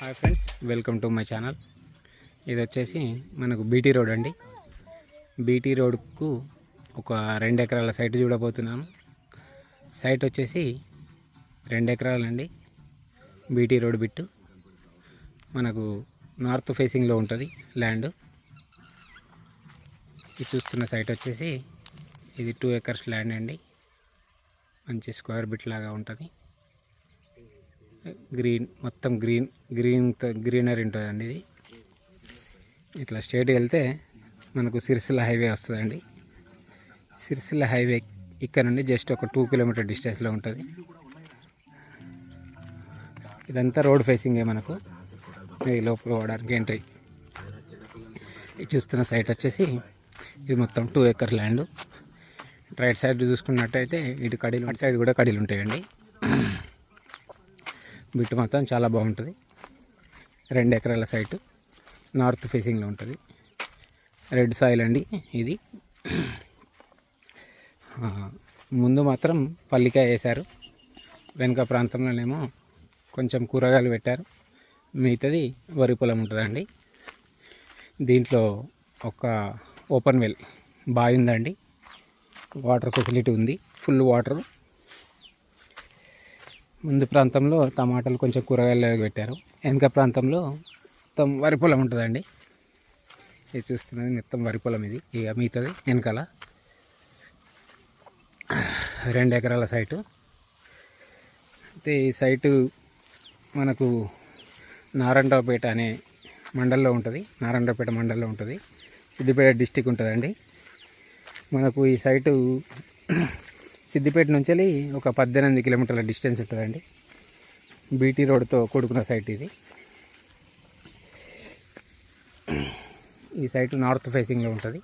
Hi friends, welcome to my channel. ఇది వచ్చేసి మనకు బీటీ రోడ్ అండి. బీటీ రోడ్కు ఒక 2 ఎకరాల సైట్ చూడబోతున్నాము. సైట్ వచ్చేసి 2 ఎకరాలండి. బీటీ రోడ్ బిట్టు మనకు నార్త్ ఫేసింగ్లో ఉంటుంది ల్యాండ్. ఇది చూస్తున్న సైట్ వచ్చేసి ఇది 2 ఎకర్స్ ల్యాండ్ అండి. మంచి స్క్వేర్ బిట్ లాగా ఉంటుంది. గ్రీన్ మొత్తం గ్రీనరీ ఉంటుందండి. ఇది ఇట్లా స్ట్రేట్ వెళ్తే మనకు సిరిసిల్ల హైవే వస్తుందండి. సిరిసిల్ల హైవే ఇక్కడ నుండి జస్ట్ ఒక 2 కిలోమీటర్ డిస్టెన్స్లో ఉంటుంది. ఇదంతా రోడ్ ఫేసింగే మనకు. ఇది లోపల పోవడానికి ఎంట్రీ. ఇది చూస్తున్న సైట్ వచ్చేసి ఇది మొత్తం 2 ఎకర్ ల్యాండ్. రైట్ సైడ్ చూసుకున్నట్టయితే ఇటు కడీలు, అటు సైడ్ కూడా కడీలు ఉంటాయండి. బిట్ మొత్తం చాలా బాగుంటుంది. 2 ఎకరాల సైటు నార్త్ ఫేసింగ్లో ఉంటుంది. రెడ్ సాయిల్ అండి ఇది. ముందు మాత్రం పల్లికాయ వేశారు, వెనుక ప్రాంతంలోనేమో కొంచెం కూరగాయలు పెట్టారు, మిగతాది వరి పొలం ఉంటుందండి. దీంట్లో ఒక ఓపెన్ వెల్ బావి ఉందండి. వాటర్ ఫెసిలిటీ ఉంది, ఫుల్ వాటర్. ముందు ప్రాంతంలో టమాటాలు కొంచెం కూరగాయలు పెట్టారు, వెనక ప్రాంతంలో మొత్తం వరి పొలం ఉంటుందండి. ఇది చూస్తున్నది మొత్తం వరి పొలం. ఇది ఇక మిగతాది వెనకాల. 2 ఎకరాల సైటు. అయితే ఈ సైటు మనకు నారాయణరావుపేట అనే మండలంలో ఉంటుంది. నారాయణరావుపేట మండలంలో ఉంటుంది. సిద్దిపేట డిస్టిక్ ఉంటుందండి. మనకు ఈ సైటు సిద్దిపేట నుంచి ఒక 18 కిలోమీటర్ల డిస్టెన్స్ ఉంటుందండి. బీటీ రోడ్తో కూడుకున్న సైట్ ఇది. ఈ సైటు నార్త్ ఫేసింగ్లో ఉంటుంది.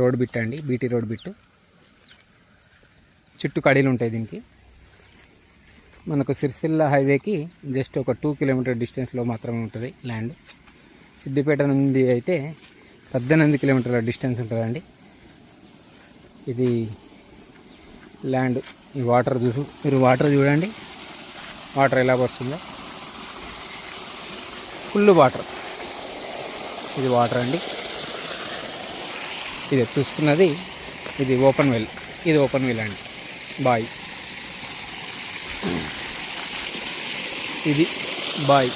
రోడ్ బిట్ అండి, బీటీ రోడ్ బిట్. చుట్టూ కడీలు ఉంటాయి దీనికి. మనకు సిరిసిల్ల హైవేకి జస్ట్ ఒక 2 కిలోమీటర్ డిస్టెన్స్లో మాత్రమే ఉంటుంది ల్యాండ్. సిద్దిపేట నుండి అయితే 18 కిలోమీటర్ల డిస్టెన్స్ ఉంటుందండి. ఇది ల్యాండ్. ఈ వాటర్ మీరు వాటర్ చూడండి, వాటర్ ఎలా వస్తుందో. Full water. ఇది వాటర్ అండి. ఇది చూస్తున్నది ఇది ఓపెన్ వెల్. ఇది ఓపెన్ వెల్ అండి, బాయ్. ఇది బాయ్.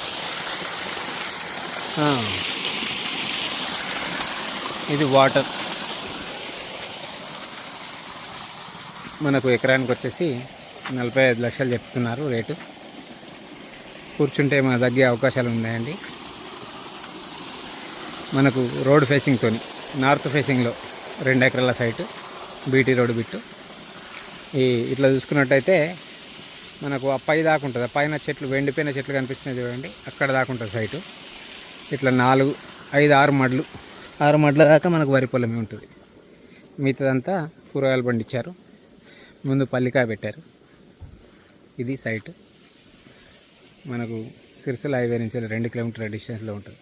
ఇది వాటర్. మనకు ఎకరానికి వచ్చేసి 45 లక్షలు చెప్తున్నారు రేటు. కూర్చుంటే మన తగ్గే అవకాశాలు ఉన్నాయండి. మనకు రోడ్ ఫేసింగ్తో నార్త్ ఫేసింగ్లో 2 ఎకరాల సైటు బీటీ రోడ్ బిట్టు. ఇట్లా చూసుకున్నట్టయితే మనకు ఆ పై దాకా ఉంటుంది. పైన చెట్లు, ఎండిపోయిన చెట్లు కనిపిస్తున్నాయి చూడండి, అక్కడ దాకా ఉంటుంది సైటు. ఇట్లా 4, 5, 6 మడ్ల దాకా మనకు వరి పొలమే ఉంటుంది. మిగతాదంతా కూరగాయలు పండించారు. ముందు పల్లికాయ పెట్టారు. ఇది సైటు మనకు సిరిసిల్ల హైవే నుంచి 2 కిలోమీటర్ల డిస్టెన్స్లో ఉంటుంది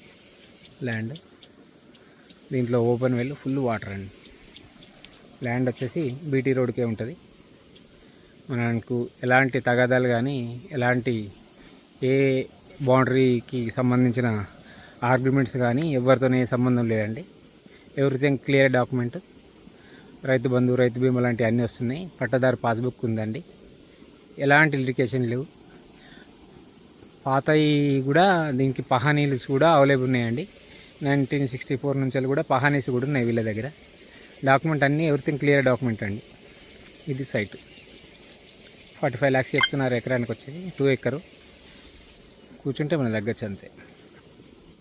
ల్యాండ్. దీంట్లో ఓపెన్ వెల్, ఫుల్ వాటర్ అండి. ల్యాండ్ వచ్చేసి బీటీ రోడ్కే ఉంటుంది. మనకు ఎలాంటి తగాదాలు కానీ, ఎలాంటి ఏ బౌండరీకి సంబంధించిన ఆర్గ్యుమెంట్స్ కానీ ఎవరితోనే సంబంధం లేదండి. Everything clear document. Rythu Bandhu, రైతు బీమా లాంటివి అన్నీ వస్తున్నాయి. పట్టదారు పాస్బుక్ ఉందండి. ఎలాంటి లిటికేషన్ లేవు. పాతవి కూడా దీనికి పహానీలు కూడా అవైలబుల్ ఉన్నాయండి. 1964 నుంచి కూడా పహానీస్ కూడా ఉన్నాయి వీళ్ళ దగ్గర. డాక్యుమెంట్ అన్నీ ఎవ్రీథింగ్ క్లియర్ డాక్యుమెంట్ అండి. ఇది సైటు 45 lakhs చెప్తున్నారు ఎకరానికి వచ్చేసి. 2 ఎకరు కూర్చుంటే మనం తగ్గచ్చు అంతే.